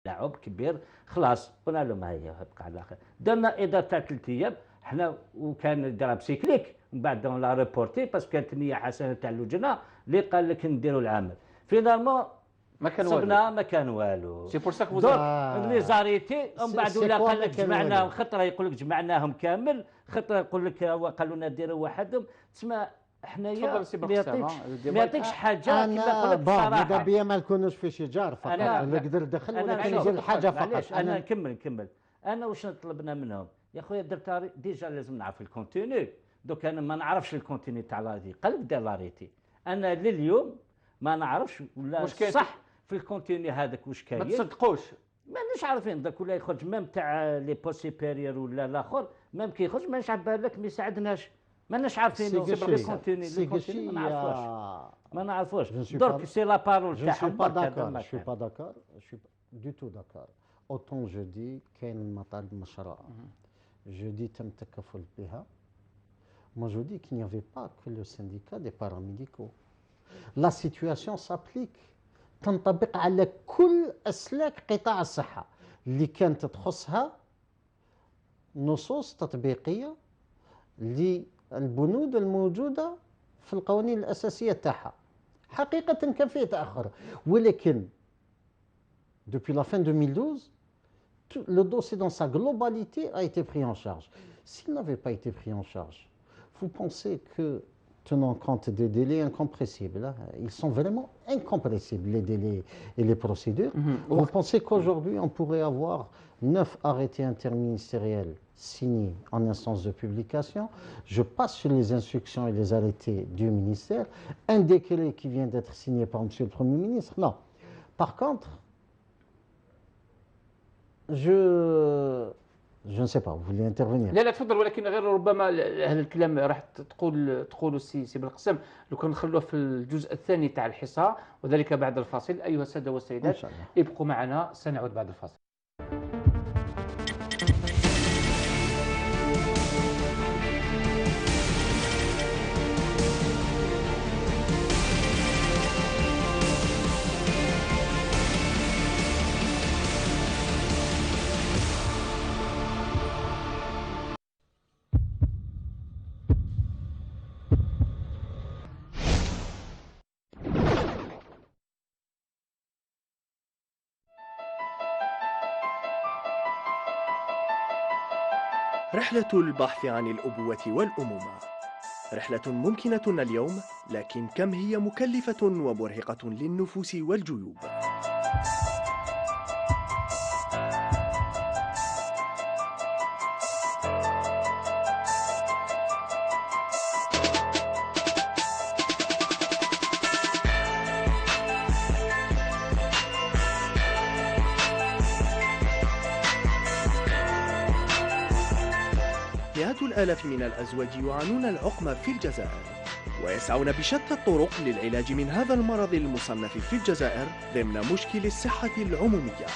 لاعب كبير خلاص قلنا له ما هي بقى على خير. درنا اضافه تاع 3 ايام حنا، وكان دار بسيكليك من بعد دون لا ريبورتي باسكو كانت نيه حسنه تاع اللجنه اللي قال لك نديروا العمل. فينالمون ما كان والو، ما كان والو. سي بور سا كو دونك لي زاريتي ومن بعد ولا قال لك جمعناهم، خطره يقول لك جمعناهم كامل، خطره يقول لك قالوا لنا ديروا وحدهم. تسمى حنايا ما يعطيكش حاجه كما نقول لك بصراحه. ماذا بيا ما نكونوش في شجار فقط اللي يقدر يدخل، ولكن يجي الحاجه فقط. انا نكمل. انا واش طلبنا منهم يا خويا؟ درت ديجا لازم نعرف الكونتيني. دوك انا ما نعرفش الكونتيني تاع لاريتي، قال لك دير لاريتي. انا لليوم ما نعرفش ولا صح في الكونتيني هذاك واش كاين. ما تصدقوش، ماناش عارفين. داك ولا يخرج ميم تاع لي بوسيبيريور ولا الاخر ميم كي يخرج ماناش عبا لك ما يساعدناش، ماناش عارفين الكونتيني ما نعرفوش. دونك سي لا بارول تاعهم. Je suis pas d'accord, je suis du tout d'accord. Autant je dis كاين مطالب مشروعه، je dis تم التكفل بها. Moi je dis qu'il n'y avait pas que le syndicat des paramédicaux. La situation s'applique، تنطبق على كل أسلاك قطاع الصحة اللي كانت تخصها نصوص تطبيقية للبنود الموجودة في القوانين الأساسية تاعها. حقيقة كان فيه تأخر، ولكن depuis la fin 2012 le dossier dans sa globalité a été pris en charge. S'il n'avait pas été pris en charge, vous pensez que, tenant compte des délais incompressibles, ils sont vraiment incompressibles les délais et les procédures, vous pensez qu'aujourd'hui on pourrait avoir 9 arrêtés interministériels signés en instance de publication, je passe sur les instructions et les arrêtés du ministère, un décret qui vient d'être signé par monsieur le Premier ministre? Non. Par contre, je ne sais pas, vous voulez intervenir؟ لا تفضل، ولكن غير ربما هذا الكلام راح تقولوا سي بالقسم لو كان نخلوه في الجزء الثاني تاع الحصه، وذلك بعد الفاصل. ايها الساده والسيدات ابقوا معنا، سنعود بعد الفاصل. رحلة البحث عن الأبوة والأمومة رحلة ممكنة اليوم، لكن كم هي مكلفة ومرهقة للنفوس والجيوب. مئات الآلاف من الأزواج يعانون العقم في الجزائر، ويسعون بشتى الطرق للعلاج من هذا المرض المصنف في الجزائر ضمن مشكل الصحة العمومية.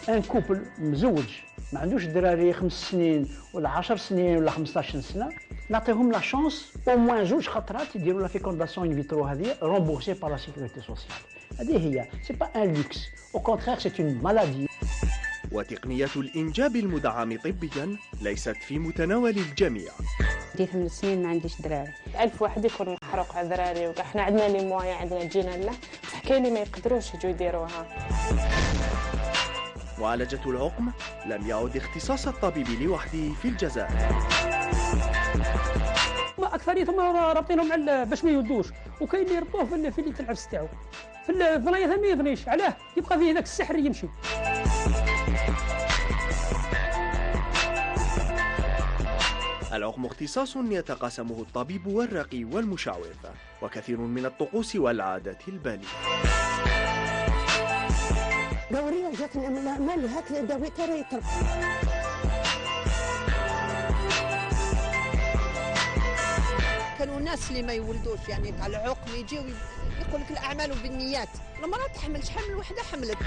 ان كوبل مزوج ما عندوش دراري 5 سنين ولا 10 سنين ولا 15 سنه، نعطيهم لا شانس او موان 2 خطرات يديروا لا فيكونداسيون ان فيترو هذه رومبورسي بار لا سيكوريتي سوسيال. هذه هي سي با ان لوكس، او كونترير سي اون مالادي. وتقنية الإنجاب المدعم طبيا ليست في متناول الجميع. عندي 8 سنين ما عنديش دراري، 1000 واحد يكون محروق على دراري، وحنا عندنا لي موايا، عندنا جينا له، حكى لي ما يقدروش يجوا يديروها. معالجة العقم لم يعد اختصاص الطبيب لوحده في الجزائر. اكثريتهم رابطينهم باش ما يودوش، وكاين اللي يربطوه في ليله العفس تاعو، في الفنايه ما يفنيش، علاه؟ يبقى فيه ذاك السحر يمشي. العقم اختصاص يتقاسمه الطبيب والرقي والمشعوذ، وكثير من الطقوس والعادات البالية. دورية جاتنا من الأعمال هكذا داويتها ريتر. كانوا ناس اللي ما يولدوش يعني تاع العقم يجيو يقول لك الأعمال بالنيات، المرأة تحمل شحال من وحدة حملت.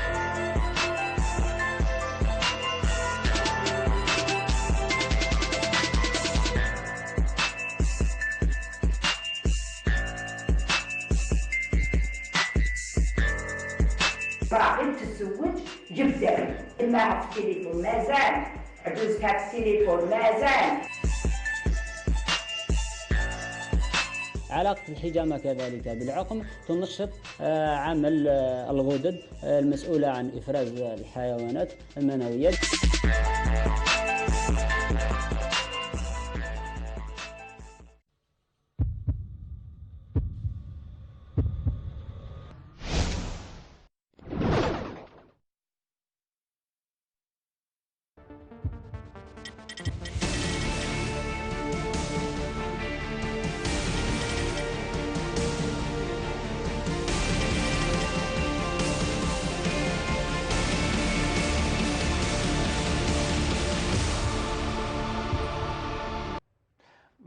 صرا غير تزوج جيب داري ما في التليفون مازال عجوز كات التليفون مازال. علاقة الحجامة كذلك بالعقم تنشط عمل الغدد المسؤولة عن إفراز الحيوانات المنوية.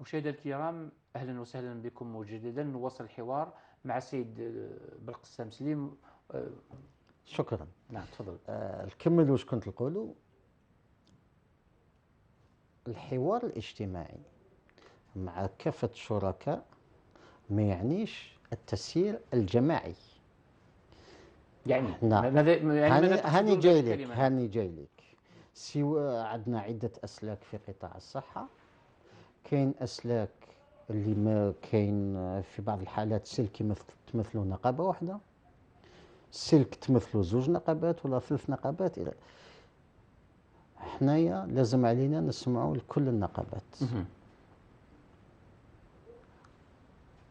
مشاهدينا الكرام، اهلا وسهلا بكم مجددا. نواصل الحوار مع السيد بالقسام سليم. شكرا. نعم تفضل. نكمل واش كنت نقولوا. الحوار الاجتماعي مع كافة الشركاء ما يعنيش التسيير الجماعي. يعني هاني جاي لك سوى عندنا عدة أسلاك في قطاع الصحة. كاين أسلاك اللي ما كاين في بعض الحالات سلك تمثلوا نقابة واحدة، سلك تمثلوا زوج نقابات ولا 3 نقابات. إلى حنايا لازم علينا نسمعوا لكل النقابات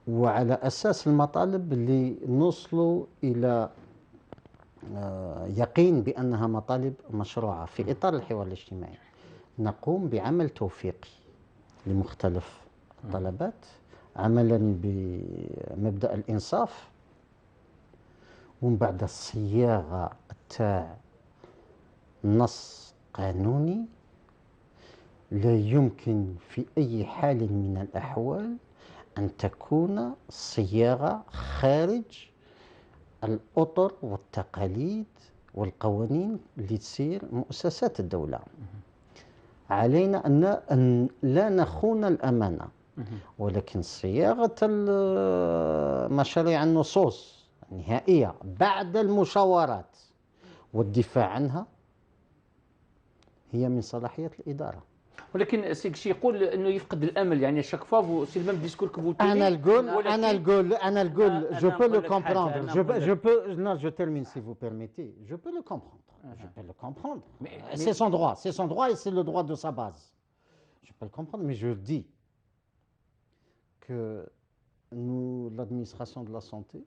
وعلى أساس المطالب اللي نوصلوا إلى يقين بأنها مطالب مشروعة في إطار الحوار الاجتماعي. نقوم بعمل توفيقي لمختلف الطلبات عملا بمبدأ الإنصاف، ومن بعد الصياغة تاع نص قانوني لا يمكن في أي حال من الأحوال أن تكون صياغة خارج الأطر والتقاليد والقوانين اللي تسير مؤسسات الدولة. علينا أن لا نخون الأمانة، ولكن صياغة مشاريع النصوص النهائية بعد المشاورات والدفاع عنها هي من صلاحية الإدارة. ولكن سيك شي يقول انه يفقد الامل، يعني chaque fois c'est le même discours que vous tenez. أنا نقول je peux le comprendre. Je termine si vous permettez. Je peux le comprendre. Je peux le comprendre. C'est son droit et c'est le droit de sa base. Je peux le comprendre, mais je dis que nous, l'administration de la santé,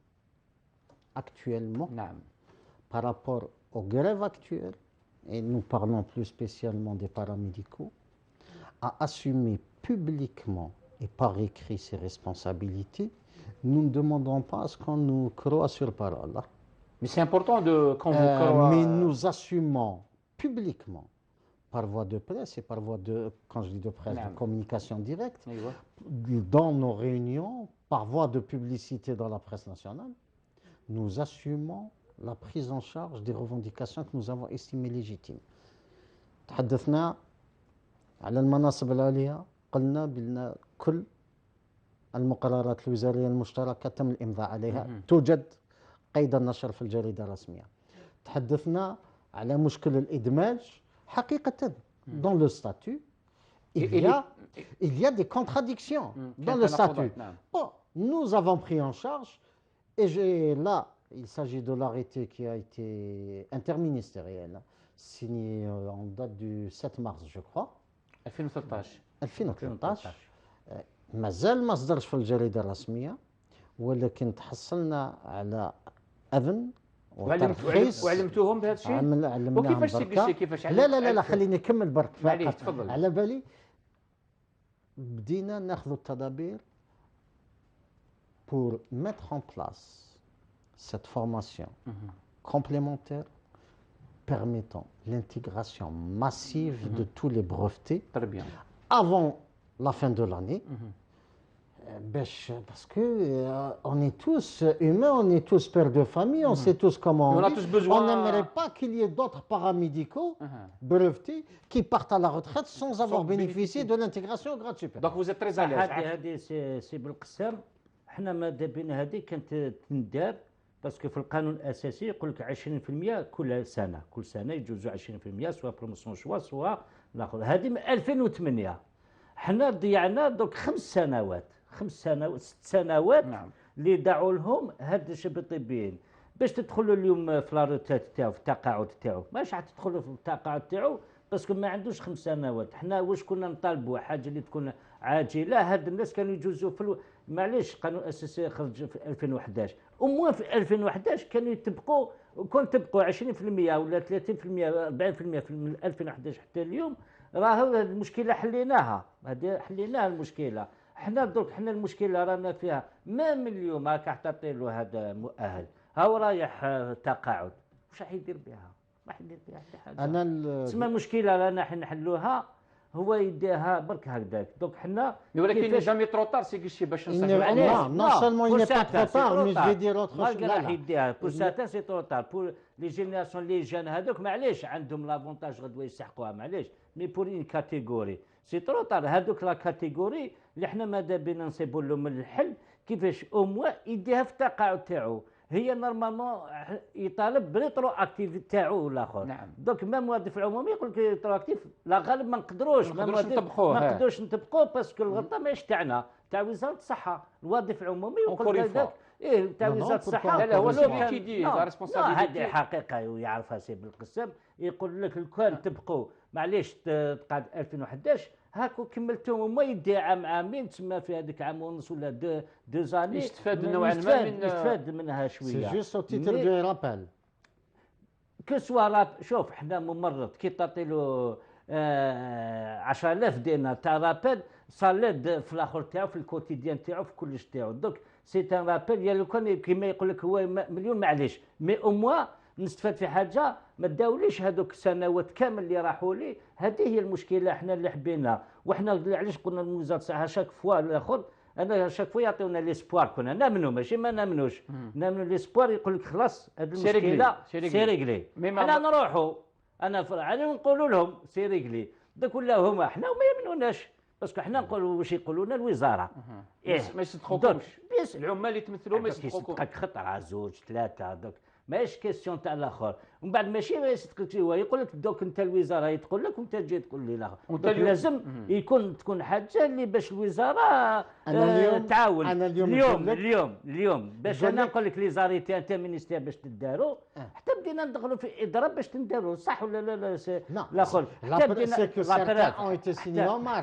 actuellement, par rapport aux grèves actuelles, et nous parlons plus spécialement des paramédicaux, à assumer publiquement et par écrit ses responsabilités. Nous ne demandons pas à ce qu'on nous croie sur parole. Mais c'est important qu'on vous croit. Mais nous assumons publiquement, par voie de presse et par voie de, quand je dis de presse, de communication directe, dans nos réunions, par voie de publicité dans la presse nationale, nous assumons la prise en charge des revendications que nous avons estimées légitimes. تحدثنا على المناصب العليا، قلنا بأن كل المقررات الوزارية المشتركة تم الإمضاء عليها، توجد قيد النشر في الجريدة الرسمية. تحدثنا على مشكل الإدماج. حقيقة dans le statut il y a des contradictions dans le statut. Bon, nous avons pris en charge et là il s'agit de l'arrêté qui a été interministériel signé en date du 7 mars je crois 2013. مازال ما صدرش في الجريدة الرسمية، ولكن تحصلنا على أذن وعلمتوهم بهذا الشيء؟ وكيفاش تقشي كيفاش لا خليني نكمل برك. معليش تفضل. على بالي بدينا ناخذ التدابير pour mettre en place cette formation complémentaire permettant l'intégration massive de tous les brevetés avant la fin de l'année. Parce que on est tous humains, on est tous pères de famille, on sait tous comment on vit. On n'aimerait pas qu'il y ait d'autres paramédicaux brevetés qui partent à la retraite sans avoir bénéficié de l'intégration au grade supérieur. Donc vous êtes très à l'aise. هذه سي بالقسام، حنا ماذا بينا هذه كانت تندار باسكو في القانون الاساسي يقول لك 20% كل سنه، كل سنه يجوزوا 20% سواء بروموسيون شوا سواء الاخر. هذه من 2008. حنا ضيعنا دوك 5 سنوات 6 سنوات نعم. اللي دعوا لهم هاد الشباب الطبيين باش تدخلوا اليوم في لاروتات تاعو، في التقاعد تاعو. ماش راح تدخلوا في التقاعد تاعو باسكو ما عندوش 5 سنوات. حنا واش كنا نطالبوا حاجه اللي تكون عاجله. هاد الناس كانوا يجوزوا في معليش القانون الاساسي خرج في 2011، وموا في 2011 كانوا يتبقوا، كون تبقوا 20% ولا 30% 40% من 2011 حتى اليوم، راه المشكله حليناها. هذه حليناها المشكله. حنا دوك حنا المشكله رانا فيها ما من اليوم راك تعطي له هذا مؤهل هاو رايح تقاعد، واش راح يدير بها؟ ما راح يدير بها حتى حاجه. انا تسمى المشكله رانا حنا نحلوها هو يديها برك هكذاك. دوك حنا ولكن جامي تروطار سي كيشي باش نصحوا non seulement il n'est pas trop tard, mais je vais dire autre chose. راح يديها بور ساتان سي ترو تار. بور لي جينيراسيون لي جان هذوك معليش عندهم لافونتاج غدوه يسحقوها معليش، مي بور اون كاتيجوري سي ترو تار. هذوك لا كاتيجوري اللي حنا ماذا بينا نصيبوا لهم الحل كيفاش او موا يديها في التقاعد تاعو. هي نورمالمون يطالب بريترو اكتيف تاعو الاخر. نعم. دوك ما موظف العمومي يقول لك ريترو اكتيف لا غالب ما نقدروش نطبقوه باسكو الغلطه ماهيش تاعنا، تاع وزاره الصحه. الوظيف العمومي يقول لك هذاك تاع وزاره الصحه. لا هو اللي كيدير لا ريسبونسابيلتي. هذه حقيقه ويعرفها سي بالقسم. يقول لك كان تبقوا معليش تقعد 2011 هاكو كملتهم وما يدي عامين تسمى في هذيك عام ونص ولا دو زاني يستفاد نوعا ما من يستفاد منها شويه. سي جوست او تيتر دو رابال كو سوا شوف حنا ممرض كي تعطي له 10,000 دينار تاع رابال صالد في الاخر تاعو في الكوتيديان تاعو في كلش تاعو. دوك سي تان رابال يا لو كان كيما يقول لك هو مليون معليش، مي او موا نستفاد في حاجه ما داوليش هذوك السنوات كامل اللي راحوا لي. هذه هي المشكله حنا اللي حبينا. وحنا علاش قلنا وزاره الصحه شاك فوا الاخر انا شاك فوا يعطيونا ليسبوار كنا نامنوا ماشي ما نامنوش نامنوا ليسبوار يقول لك خلاص هذه المشكله سي ريغلي. حنا نروحوا انا نقولوا لهم سي ريغلي دوك ولا هما حنا وما يمنوناش باسكو حنا نقولوا واش يقولوا لنا الوزاره ما يصدقوكمش العمال اللي تمثلوا ما يصدقوكمش. خطره 2 3 دوك ماهيش كيسيون تاع الاخر. ومن بعد ماشي ما يصدقك هو يقول لك دوك انت الوزاره تقول لك وانت تجي تقول لي لا. لازم تكون حاجه اللي باش الوزاره تعاون. اليوم باش انا نقول لك لي زاريتي انت مينيستير باش تداروا حتى بدينا ندخلوا في اضراب باش تنداروا صح ولا لا الاخر. حتى بدينا حتى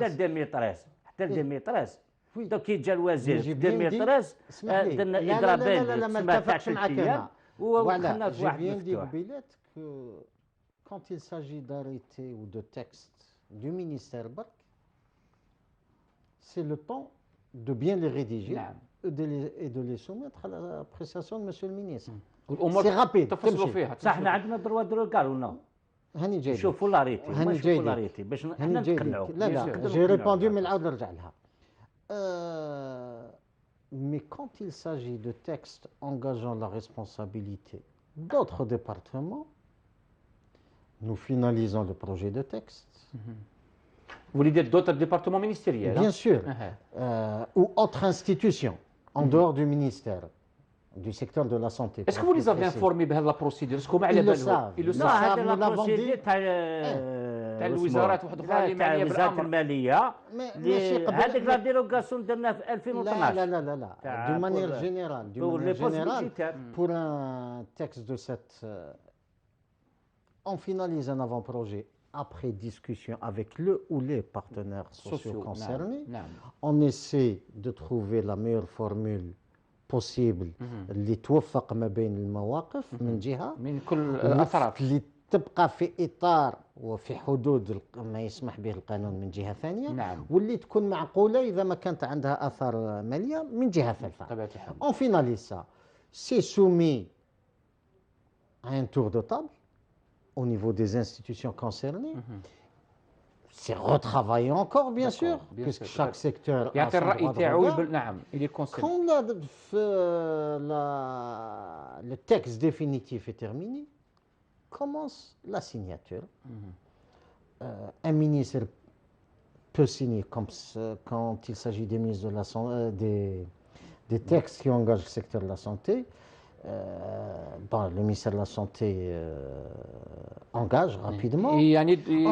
2013 حتى 2013 دوك كي جا الوزير في 2013 درنا اضرابات تاع 3 ايام. Voilà, je viens de dire que quand il s'agit d'arrêtés ou de textes du ministère BAC, c'est le temps de bien les rédiger et de les soumettre à l'appréciation de monsieur le ministre. C'est rapide. صح احنا عندنا دروا قالوا لنا هاني جاي شوفوا لاريتي شوفوا لاريتي باش احنا نقنعوا. لا جي ريبوندو من العاود نرجع لها. Mais quand il s'agit de textes engageant la responsabilité d'autres départements, nous finalisons le projet de texte. Vous voulez dire d'autres départements ministériels? Bien sûr. Ou autres institutions en dehors du ministère, du secteur de la santé. Est-ce que vous les avez informés de la procédure? Est-ce que ils le savent. Ils le savent. Nous l'avons dit. تاع الوزارات واحد اخرى اللي معنيه بالامر. وزاره الماليه هذيك لا ديروغاسيون درناها في 2012. لا دو مانيير جينيرال pour un texte de cette on finalise un avant-projet après discussion avec le ou les partenaires sociaux concernés. On essaie de trouver la meilleure formule possible اللي توفق ما بين المواقف من جهه من كل الاطراف اللي تبقى في اطار وفي حدود ما يسمح به القانون من جهه ثانيه. واللي تكون معقوله اذا ما كانت عندها اثار ماليه من جهه ثالثه. طبيعه الحال. On finalise ça. C'est soumis à un tour de table au niveau des institutions concernées. C'est retravaillé encore bien sûr puisque chaque secteur a son droit de regard. نعم il est concerné. Quand le texte définitif est terminé, commence la signature. Un ministre peut signer comme quand il s'agit des ministres de la des textes qui engagent le secteur de la santé. Bon, le ministère de la Santé engage rapidement.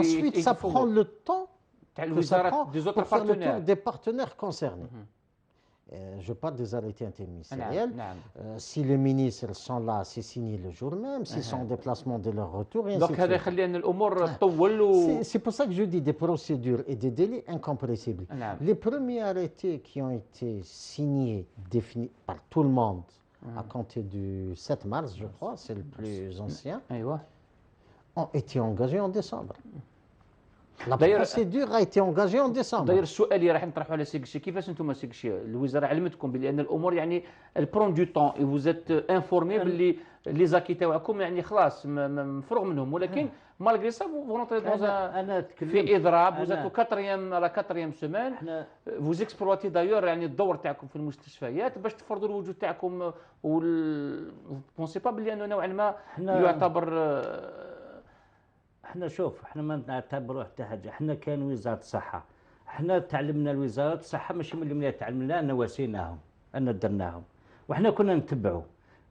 Ensuite, ça prend le temps que ça prend pour faire le tour des partenaires concernés. Je parle des arrêtés interministériels. Si les ministres sont là, c'est signé le jour même. S'ils sont en déplacement dès leur retour, et ainsi de suite. C'est pour ça que je dis des procédures et des délais incompressibles. Les premiers arrêtés qui ont été signés, définis par tout le monde, à compter du 7 mars, je crois, c'est le plus ancien, ont été engagés en décembre. La procédure a été engagée en décembre. داير السؤال اللي راح نطرحه على سي كشي كيفاش انتم سي كشي الوزاره علمتكم بان الامور يعني البرون دو طون اي فوزيت انفورمي باللي لي زاكي تاعكم يعني خلاص مفروغ منهم ولكن مالغري سا فو نوطري دون في اضراب وزاتو كاتريام سيمين فوز اكسبلواتي دايور يعني الدور تاعكم في المستشفيات باش تفرضوا الوجود تاعكم و بونسي با بلي انه نوعا ما يعتبر احنا شوف احنا ما نعتبروا حتى حاجه، احنا كان وزاره الصحه، احنا تعلمنا الوزاره الصحه ماشي من اللي تعلمنا انا واسيناهم انا درناهم وحنا كنا نتبعوا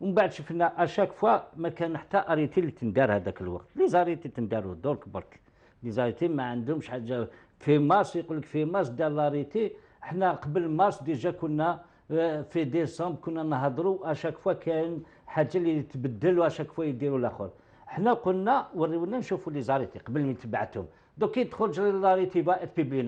ومن بعد شفنا اشاك فوا ما كان حتى اريتي اللي تندار هذاك الوقت، لي زاريتي تنداروا درك برك، لي زاريتي ما عندهمش حاجه في مارس يقول لك في مارس دار لاريتي، احنا قبل مارس ديجا كنا في ديسمبر كنا نهضروا اشاك فوا كان حاجه اللي تبدل واشاك فوا يديروا الاخر. احنا قلنا وريونا نشوفوا لي زاريتي قبل ما تبعتهم دوك كي تدخل لاريتي بقت بيبلي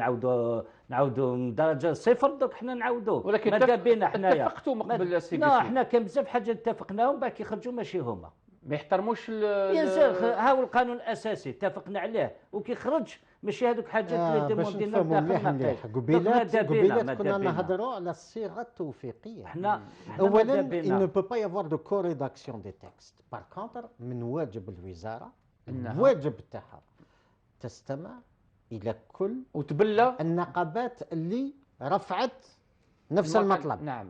نعاودوا من درجه صفر دوك حنا نعاودوا ولكن ماذا بينا حنايا اتفقتوا قبل لا احنا كان بزاف حاجات اتفقناهم بعد كيخرجوا ماشي هما ما يحترموش ها هو القانون الاساسي اتفقنا عليه وكيخرج ماشي هذوك حاجات اللي ديموندينا مليح قبيلات كنا نهضروا على الصيغه التوفيقيه. اولا il ne peut pas y avoir de co-rédaction des textes. par contre من واجب الوزاره الواجب تاعها تستمع الى كل وتبلى النقابات اللي رفعت نفس المطلب. نعم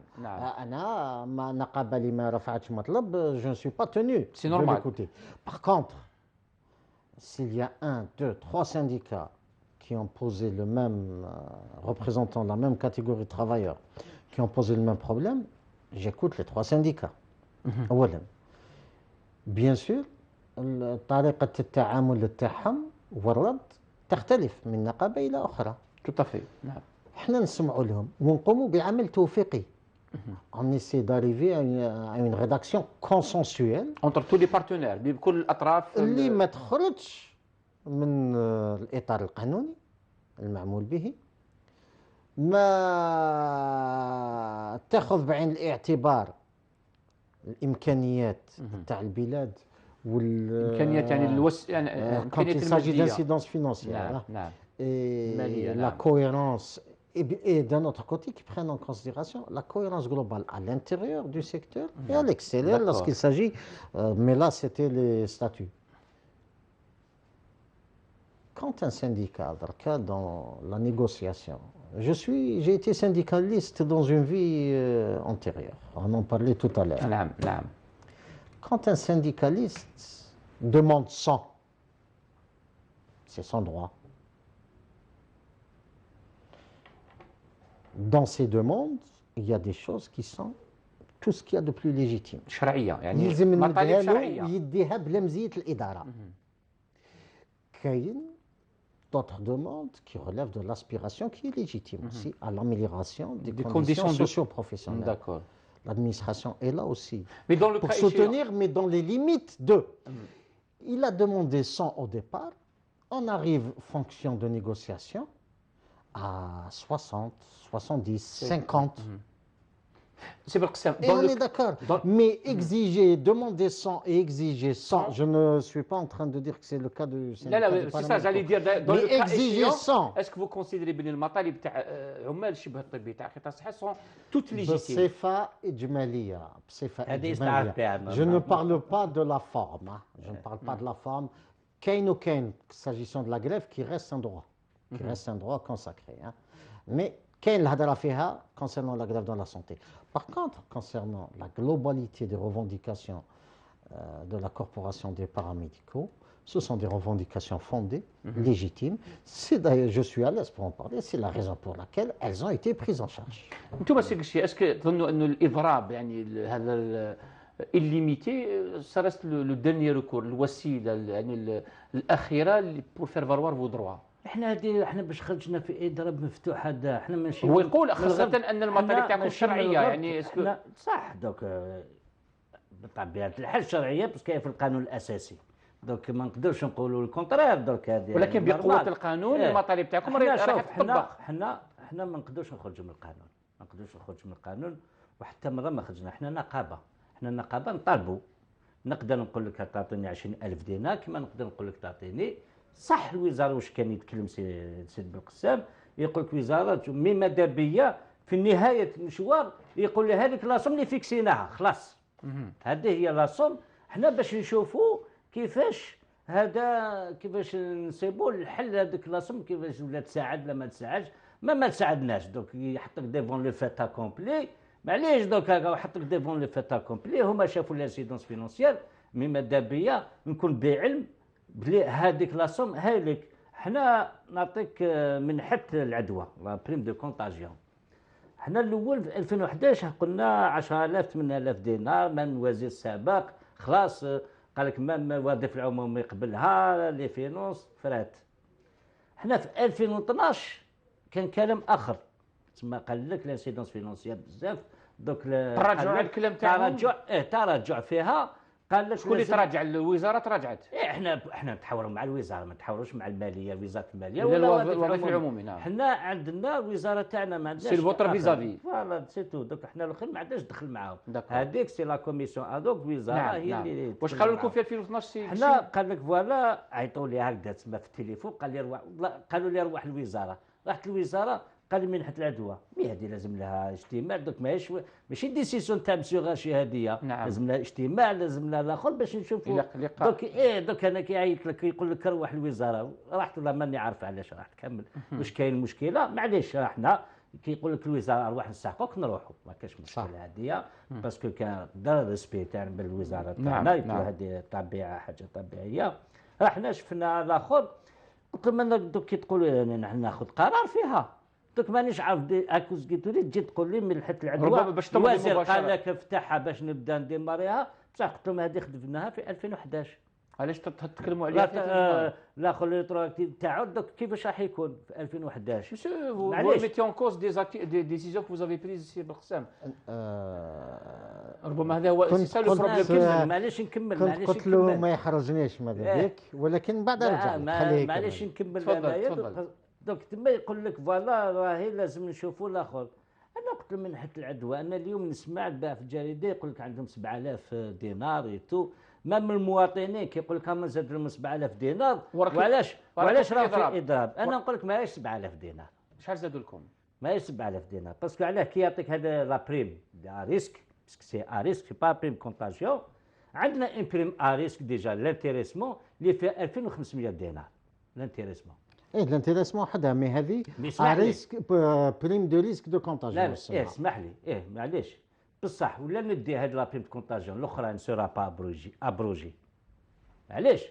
انا ما نقابه اللي ما رفعتش مطلب جو نسوي با تونو سي نورمال. par contre s'il y a 1, 2, 3 syndicats qui ont posé le même, représentant la même catégorie de travailleurs, qui ont posé le même problème, j'écoute les 3 syndicats. أولا bien sûr طريقة التعامل تاعهم والرد تختلف من نقابة إلى أخرى. tout à fait. نعم. احنا نسمعوا لهم ونقوموا بعمل توفيقي. On essaie d'arriver à une rédaction consensuelle entre tous les partenaires بكل الأطراف اللي ما تخرجش من الإطار القانوني المعمول به، ما تاخذ بعين الاعتبار الإمكانيات تاع البلاد والإمكانيات يعني إمكانيات المادية d'incidence financière. نعم. Et la cohérence et d'un autre côté qui prennent en considération la cohérence globale à l'intérieur du secteur et à l'extérieur lorsqu'il s'agit, mais là c'était les statuts. Quand un syndicat, dans la négociation, j'ai été syndicaliste dans une vie antérieure, on en parlait tout à l'heure. Quand un syndicaliste demande 100, c'est son droit. Dans ces demandes, il y a des choses qui sont tout ce qu'il y a de plus légitime. شرعية يعني يلزم نديها له يديها بلا مزية الإدارة. كاين d'autres demandes qui relèvent de l'aspiration qui est légitime aussi à l'amélioration des conditions socio-professionnelles. D'accord. L'administration est là aussi mais dans le pour soutenir, mais dans les limites de. Il a demandé 100 au départ, on arrive fonction de négociation à 60, 70, 50. C'est vrai que ça. Et on est d'accord. Mais exiger, demander 100 et exiger 100, je ne suis pas en train de dire que c'est le cas de. لا c'est ça j'allais dire dans le cas exiger 100. Est-ce que vous considérez بأن المطالب تاع عمال الشبه الطبي تاع قطاع الصحة sont toutes légitimes؟ بصفة إجمالية. Je ne parle pas de la forme. Je ne parle pas de la forme. كاين وكاين s'agissant de la grève qui reste un droit. Qui reste un droit consacré. Mais كاين الهضره فيها concernant la grève dans la santé. Par contre, concernant la globalité des revendications de la corporation des paramédicaux, ce sont des revendications fondées, légitimes. C'est d'ailleurs, je suis à l'aise pour en parler, c'est la raison pour laquelle elles ont été prises en charge. انتم سي كشي اسكو تظنوا انه الاضراب يعني هذا illimité, ça reste le dernier recours, الوسيله يعني الاخيره pour faire valoir vos droits. احنا باش خرجنا في اضراب مفتوح هذا احنا ماشي هو يقول خاصه ان المطالب تاعكم شرعيه يعني صح دوك بطبيعه الحال الشرعيه بس كاين في القانون الاساسي دوك ما نقدرش نقولوا الكونترير دوك هذه ولكن بقوه القانون المطالب تاعكم راهي تطبق. احنا ما نقدرش نخرجوا من القانون، ما نقدرش نخرجوا من القانون وحتى مره ما خرجنا. احنا نقابه، احنا النقابه نطالبوا. نقدر نقول لك تعطيني 20,000 دينار كما نقدر نقول لك تعطيني. صح الوزاره واش كان يتكلم سيد بالقسام يقول لك وزاره مي ماذا بيا في نهايه المشوار يقول لي هذيك لاصوم اللي فيكسيناها خلاص. هذه هي لاصوم. حنا باش نشوفوا كيفاش كيفاش نصيبوا الحل هذيك لاصوم كيفاش ولا تساعد لا ما تساعدش. ما تساعدناش دوك يحطك ديفون لو فاتا كومبلي. معليش دوك هكا يحطك ديفون لو فاتا كومبلي. هما شافوا لانسيدونس فينونسيير مي ماذا بيا نكون بعلم بلي هذيك لاصوم هايلك. حنا نعطيك من حتى العدوى لا بريم دو كونتاجيون. حنا الاول في 2011 قلنا 10,000 8,000 دينار من الوزير السابق خلاص قال لك ما الوظيفه العمومي يقبلها لي فينونس فرات. حنا في 2012 كان كلام اخر تما قال لك لانسيدونس فينونسيير بزاف دوك تراجعوا على الكلام تاعهم. تراجع فيها. قال لك شكون اللي تراجع؟ الوزاره تراجعت. احنا نتحاوروا مع الوزاره ما نتحاوروش مع الماليه وزاره الماليه ولا الوظيفه العمومي. نعم حنا عندنا الوزاره تاعنا ما عندناش سي الفوتر فيزافي فوالا سي تو. دوك حنا الاخرين ما عندناش دخل معاهم. هذيك سي لا كوميسيون ادوك وزاره هي اللي واش قالوا لكم في 2012 حنا قال لك فوالا عيطوا لي هكذا تسمى في التليفون قال لي قالوا لي روح الوزاره. رحت الوزاره قال لي منحه العدوى مي هذه لازم لها اجتماع دوك ماشي ديسيسيون تاع مسيو غاشي هذه. لازم لها اجتماع لازم لها الاخر باش نشوفوا دوك انا كيعيط لك يقول لك روح الوزاره. رحت والله ماني عارف علاش راح تكمل واش كاين المشكله. معليش احنا كيقول لك الوزاره روح نسحقوك نروحوا ما كاش مشكله هذه باسكو كان دار ريسبي تاع بالوزاره تاعنا هذه طبيعه حاجه طبيعيه. احنا شفنا الاخر قلت لهم دوك كي تقولوا نحن ناخذ قرار فيها دوك مانيش عارف اكوز قلت لي تجي تقول لي من حيت العدوى الوزير قال لك افتحها باش نبدا نديماريها بصح قلت لهم هذه خدمناها في 2011. علاش تتكلموا عليها؟ لا خو الريتروكتيف تاعو دوك كيفاش راح يكون في 2011؟ مسيو vous mettez en cause des décisions que vous avez prises سي بالقسام. ربما هذا هو سي لو بروبليم. معليش نكمل قلت له ما يحرجنيش ماذا بك ولكن بعد رجع معليش نكمل. تفضل. دوك تما يقول لك فوالا راهي لازم نشوفوا الاخر. انا قلت من حيت العدوى انا اليوم نسمع في الجريده يقول لك عندهم 7,000 دينار ايتو مام المواطنين كيقول لك هم زاد لهم 7,000 دينار وعلاش راه في اضراب. انا نقول لك ماهيش 7,000 دينار. شحال زادوا لكم؟ ماهيش 7,000 دينار باسكو علاه كي يعطيك هذا لا بريم ا ريسك باسكو سي ا ريسك سي با بريم كونتاجيون. عندنا ان بريم ا ريسك ديجا لانتيريسمون اللي فيها 2,500 دينار لانتيريسمون. الانتيريسمون وحدها مي هذه ريسك بريم دو ريسك دو كونتاجيون. لا اسمح لي معليش بصح ولا ندي هاد لا بريم دو كونتاجيون الاخرى ان سورا با ابروجي معليش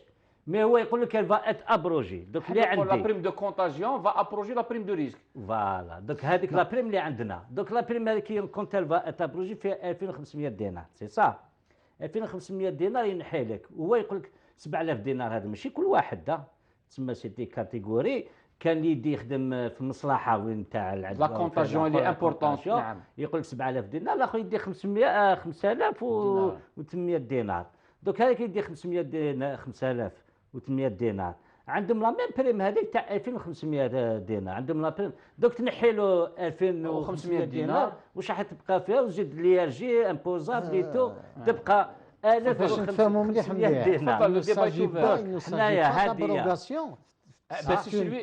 مي هو يقول لك فا ات ابروجي دوك اللي عندي لا بريم دو كونتاجيون فا ابروجي لا بريم دو ريسك. فوالا دوك هذيك لا بريم اللي عندنا دوك لا بريم هذيك كونت فا ات ابروجي فيها 2,500 دينار سي صا 2,500 دينار ينحي لك وهو يقول لك 7,000 دينار. هذا ماشي كل واحد تسمى سيتي كاتيجوري كان يدي يخدم في المصلحه وين تاع لا كونتاجيون اللي امبورطونت. نعم يقول لك 7,000 دينار الاخر يدي 5,800 دينار. دوك هذاك يدي 500 دينار 5,800 دينار عندهم لا ميم بريم هذيك تاع 2,500 دينار عندهم لا بريم. دوك تنحي له 2,500 دينار واش راح تبقى فيها وزيد ليرجي امبوزابليتو تبقى 1,500 دينار. حنايا هذه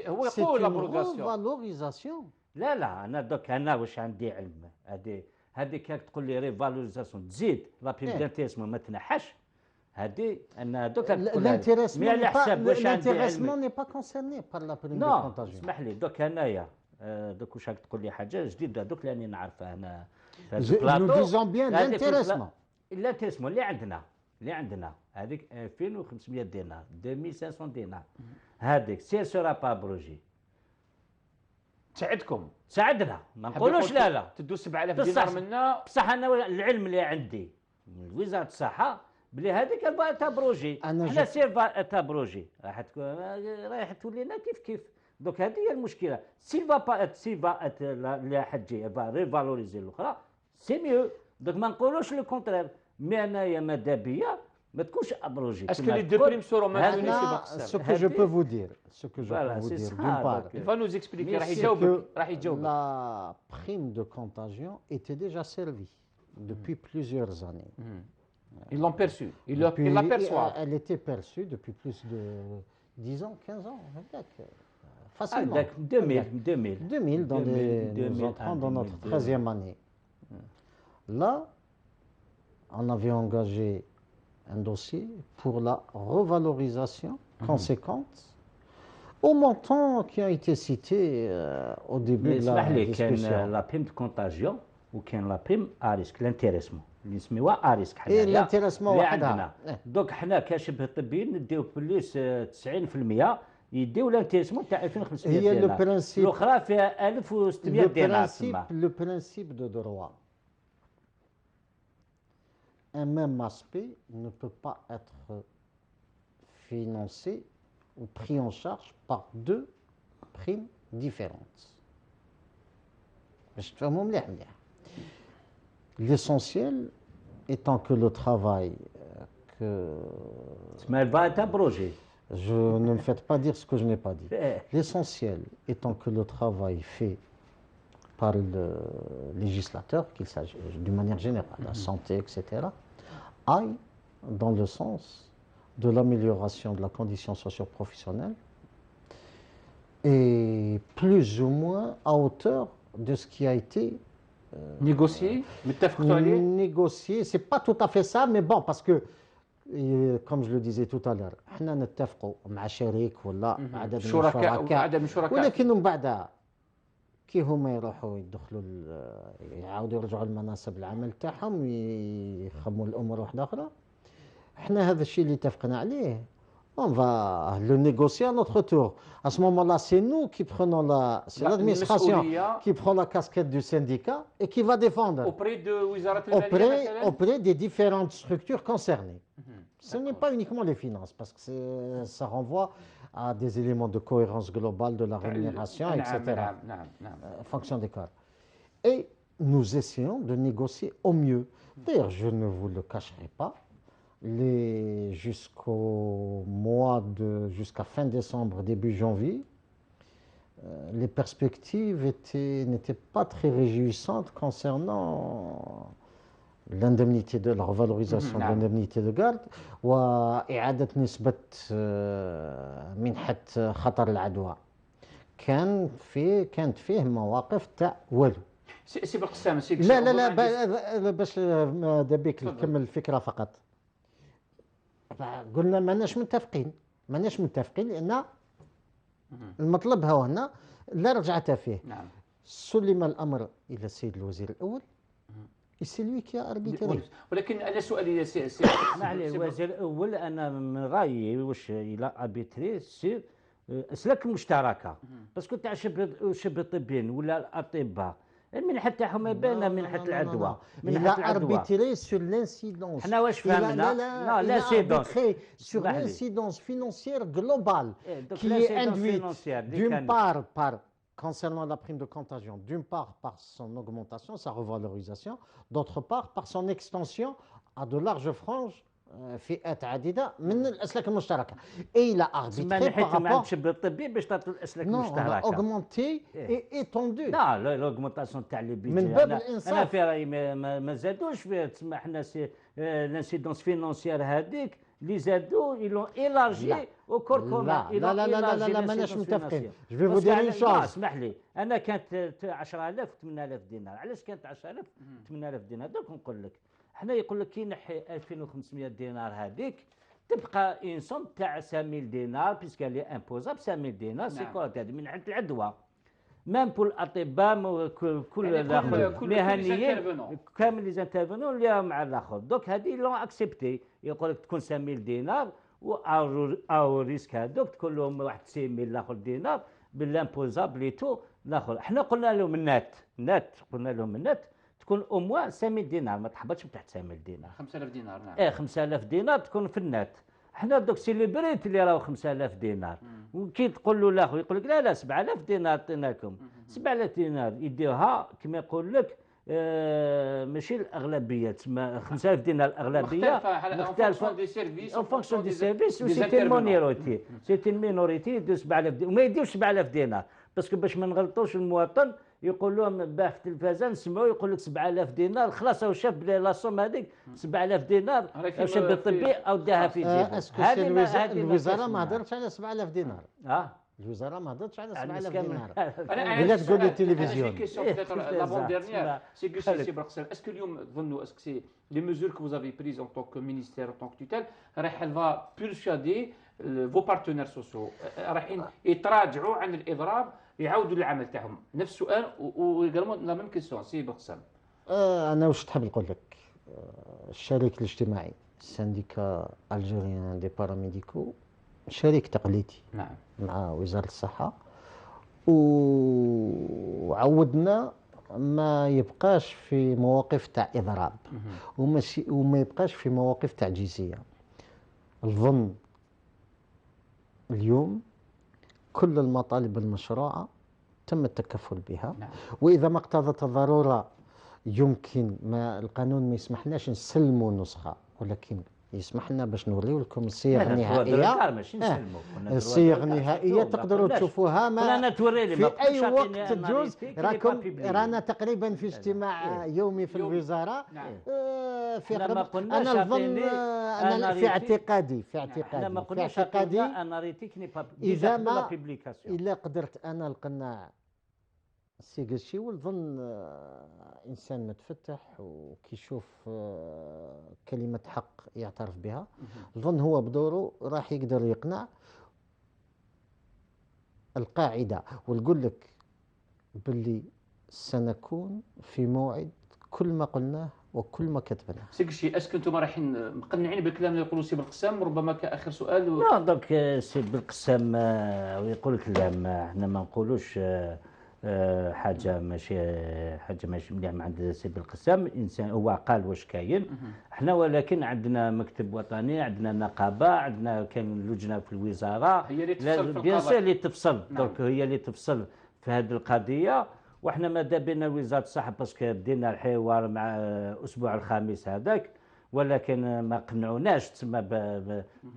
هو يقول لابروغاسيون. لا انا دوك انا واش عندي علم هذه كاك تقول لي ريفالوريزاسيون تزيد لا بريم دانتيريسمون ما تنحاش هذه انا دوك الانتيريسمون على حساب واش عندي الانتيريسمون ني با كونسيرني بار لا بريم دو كونتاجيون. اسمح لي دوك انايا دوك واش راك تقول لي حاجه جديده دوك لاني نعرفها انا نو ديزون بيان الانتيريسمون اللي عندنا هذيك 2,500 دينار 2,500 دينار هذيك سي سورا با بروجي تساعدنا ما نقولوش لا تدو 7,000 دينار منا بصح انا العلم اللي عندي وزاره الصحه بلي هذيك با تا بروجي، حنا سير تا بروجي راح تولي لنا كيف دوك هذه هي المشكله. سيلفا با سيلفا لا حتجي با ريفالوريزي الاخرى سي ميو. دوك ما نقولوش لو كونترير، مي انايا ماذا بيا ما تكونش ابروجي. اسكو لي دو بريم سورو مانتوني ce que je peux vous dire d'une part, il va nous expliquer راح يجاوبك. La prime de contagion était déjà servie depuis plusieurs années. Ils l'ont perçue, ils l'aperçoivent. Elle était perçue depuis plus de 10 ans, 15 ans, facilement. 2000, nous entrons dans notre 13e année. Là, on avait engagé un dossier pour la revalorisation conséquente au montant qui a été cité au début de la discussion. La prime de contagion وكان لا بريم اريسك الانتيريسمون اللي نسميوها اريسك حنا الانتيريسمون وحدها. دوك حنا كشبه طبيين نديو بليس 90% يديو الانتيريسمون تاع 2500 دينار. هي لو برانسيب الاخرى فيها 1600 دينار. Le principe de droit. Un même aspect ne peut pas être financé ou pris en charge par deux primes différentes. باش تفهموا مليح. L'essentiel étant que le travail je ne me faites pas dire ce que je n'ai pas dit. L'essentiel étant que le travail fait par le législateur, qu'il s'agit d'une manière générale, la santé, etc., aille dans le sens de l'amélioration de la condition socio-professionnelle et plus ou moins à hauteur de ce qui a été négocié, c'est pas tout à fait ça, mais bon, parce que comme je le disais tout à l'heure, احنا نتفقوا مع شريك ولا عدد من الشركاء ولكن من بعدها كي هما يروحوا يدخلوا يعاودوا يرجعوا لمناصب العمل تاعهم ويخموا الامور واحده اخرى. احنا هذا الشيء اللي اتفقنا عليه on va le négocier à notre tour. À ce moment-là, c'est nous qui prenons c'est l'administration qui prend la casquette du syndicat et qui va défendre auprès des différentes structures concernées. Ce n'est pas uniquement les finances, parce que ça renvoie à des éléments de cohérence globale de la rémunération, etc. En fonction des cas. Et nous essayons de négocier au mieux. D'ailleurs, je ne vous le cacherai pas. Jusqu'à fin décembre, début janvier, les perspectives n'étaient pas très réjouissantes concernant l'indemnité de la revalorisation de l'indemnité de garde وإعادة نسبة منحة خطر العدوى. كانت فيه مواقف تاع والو. سي بالقسام لا باش دابيك نكمل الفكرة فقط. قلنا ماناش متفقين لان المطلب ها هنا لا رجعت فيه. سلم الامر الى السيد الوزير الاول سي لوي كي اربيتري. ولكن انا سؤالي معلي الوزير الاول انا من رايي واش الى اربيتري سي اسلاك المشتركه باسكو تاع شبه الطبيين ولا الاطباء المنحة تاعهم ما بين منحة العدوى. Il a arbitré sur l'incidence. حنا واش فهمنا؟ Il a arbitré sur l'incidence financière globale qui est induite d'une part concernant la prime de contagion, d'une part par son augmentation, sa revalorisation, d'autre part par son extension à de larges franges فئات عديده من الاسلاك المشتركه. Et il a arbitré par rapport شبه الطبي باش تعطي الاسلاك المشتركه. augmenté et étendu. لا l'augmentation تاع لي بيجي من باب الانصاف. انا في رايي ما زادوش فيه. تسمى حنا لانسيدونس فينونسيير هذيك اللي زادوا يلون ايلارجي او كور كومان. لا ماناش متفقين. جو في فو دير اون شوز. اسمح لي انا كانت 10000 8000 دينار. علاش كانت 10000 8000 دينار؟ دوك نقول لك حنا يقول لك كي نحي 2500 دينار هذيك تبقى اون سوم تاع 5000 دينار بيسكو لي امبوزاب 5000 دينار سي كوت هذه من عند العدوى. ميم بول الاطباء كل المهنيين كامل لي زانترفونون اللي مع الاخر. دوك هذه لون اكسبتي يقول لك تكون 5000 دينار او ريسك هذوك تكون لهم واحد 6000 الاخر دينار بالامبوزاب لي تو الاخر. حنا قلنا لهم النات قلنا لهم النات تكون او موان 5000 دينار، ما تحبطش من تحت 5000 دينار. 5000 دينار نعم. 5000 دينار تكون في النت. حنا دوك سيليبريت اللي راهو 5000 دينار، وكي تقول له الاخر يقول لك لا 7000 دينار عطيناكم. 7000 دينار يديوها كما يقول لك ماشي الاغلبيه، تسمى 5000 دينار الاغلبيه مختلفه اون فونكسيون دي سيرفيس سي مونيروتي، سي مينوريتي دو 7000 دينار، وما يديوش 7000 دينار باسكو باش ما نغلطوش المواطن. يقول لهم باه في التلفازه نسمعوا يقول لك 7000 دينار، خلاص هو شاف بلي لاصوم هذيك 7000 دينار شاب الطبي او داها في جيبه. هذه الوزاره ما هضرتش على 7000 دينار. الوزاره ما هضرتش على 7000 دينار. انا تقول لي التلفزيون لافون ديرنيير سي كيسيون سي برقسم. اسكو اليوم تظنوا اسكو سي لي ميزور كو vous avez prises en tant que ministère en tant que tutelle راح va persuader vos partenaires sociaux رايحين يتراجعوا عن الاضراب يعاودوا للعمل تاعهم؟ نفس السؤال ويقولوا لا ميم كيسيون سي برقسم. انا واش تحب نقول لك، الشريك الاجتماعي السانديكا الجيريان دي باراميديكو شريك تقليدي نعم مع وزارة الصحة، وعودنا ما يبقاش في مواقف تاع إضراب وما يبقاش في مواقف تعجيزية. الظن اليوم كل المطالب المشروعة تم التكفل بها، وإذا ما اقتضت الضرورة يمكن ما القانون ما يسمحناش نسلموا نسخة، ولكن يسمح لنا باش نوريو لكم الصيغ النهائيه. الصيغ النهائيه تقدروا تشوفوها في اي وقت تجوز. رانا تقريبا في اجتماع يومي في الوزاره. في انا نظن انا في اعتقادي اذا ما الا قدرت انا القناع السي قشي، ونظن انسان متفتح وكيشوف كلمه حق يعترف بها، نظن هو بدوره راح يقدر يقنع القاعده ونقول لك باللي سنكون في موعد كل ما قلناه وكل ما كتبناه. سي قشي اسكو انتم رايحين مقنعين بالكلام اللي يقولوا سي بالقسام؟ ربما كاخر سؤال لا دونك سي بالقسام ويقول لك لا احنا ما نقولوش حاجه ماشي مليح عند سي بالقسام. الانسان هو قال واش كاين، احنا ولكن عندنا مكتب وطني، عندنا نقابه، عندنا كاين لجنه في الوزاره هي اللي تفصل بيان سور اللي تفصل. دونك هي اللي تفصل في هذه القضيه، وحنا ماذا بينا وزاره الصحه باسكو بدينا الحوار مع الاسبوع الخامس هذاك، ولكن ما قنعوناش تسمى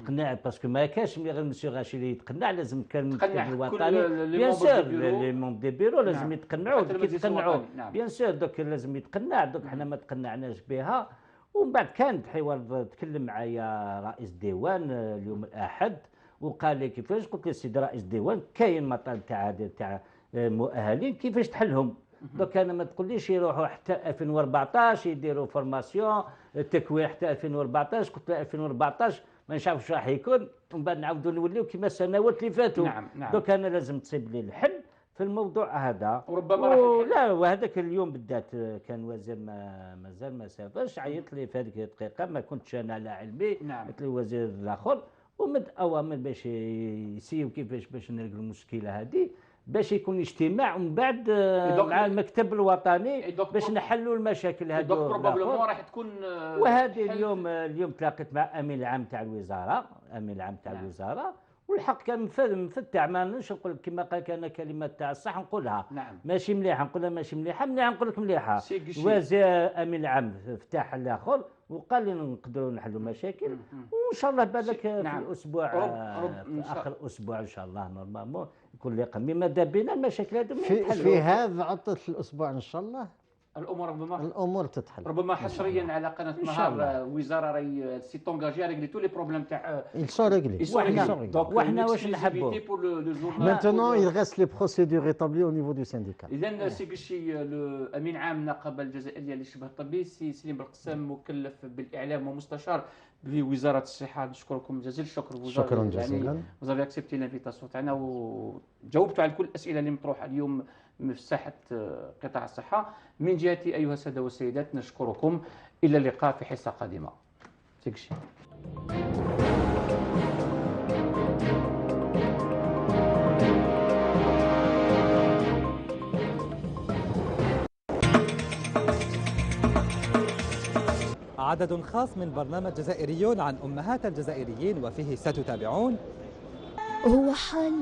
تقنع باسكو ما كاش غير مسيو غاشي اللي يتقنع، لازم كان المكتب الوطني بيان سور لي مون دي بيرو لازم يتقنعوا. كي يتقنعوا بيان سور دوك لازم يتقنع. دوك حنا ما تقنعناش بها. ومن بعد كانت حوار تكلم معايا رئيس الديوان اليوم الاحد وقال لي كيفاش. قلت له سيدي رئيس الديوان كاين مطالب تاع مؤهلين كيفاش تحلهم. دوك انا ما تقوليش يروحوا حتى 2014 يديروا فورماسيون التكوين حتى 2014. قلت له 2014 ما نعرفش راح يكون، ومن بعد نعاودوا نوليو كما السنوات اللي فاتوا. نعم. دوك انا لازم تصيب لي الحل في الموضوع هذا. وربما لا وهذاك اليوم بالذات كان وزير مازال ما سافرش، عيط لي في هذيك الدقيقه ما كنتش انا على علمي. قلت له الوزير الاخر ومد اوامر باش يسيو كيفاش باش نرجعوا المشكله هذه، باش يكون اجتماع ومن بعد مع المكتب الوطني باش نحلوا المشاكل هذه. دوك بروبابلمون راح تكون وهذه اليوم تلاقيت مع امين العام تاع الوزاره والحق كان مفتح. ما نش نقول كما قال كان كلمات تاع الصح نقولها ماشي مليحه، نقولها ماشي مليحه نقول لك مليحه. وزير امين العام فتح الاخر وقال لي نقدروا نحلوا مشاكل، وان شاء الله بالك في الاسبوع في اخر الاسبوع ان شاء الله نورمالمون يكون لقاء. ماذا بينا المشاكل هذو في هذا عطله الاسبوع ان شاء الله الامور تتحل. ربما حصريا على قناه نهار وزاره راهي سي تونجاجي ريغلي تو لي بروبليم تاع وحنا واش نحبوا maintenant il reste les procédures établies au niveau du syndicat. اذا سي قشي امين عام النقابه الجزائريه للشبه الطبي سي سليم بالقسام مكلف بالاعلام ومستشار بوزاره الصحه. نشكركم جزيل الشكر. شكرا جزيلا. وزافي اكسبتي لانفيتاسيون تاعنا وجاوبتوا على كل الاسئله اللي مطروحه اليوم في ساحه قطاع الصحه. من جهتي ايها الساده والسيدات نشكركم، الى اللقاء في حصه قادمه. سيكشي. عدد خاص من برنامج جزائريون عن أمهات الجزائريين، وفيه ستتابعون هو حال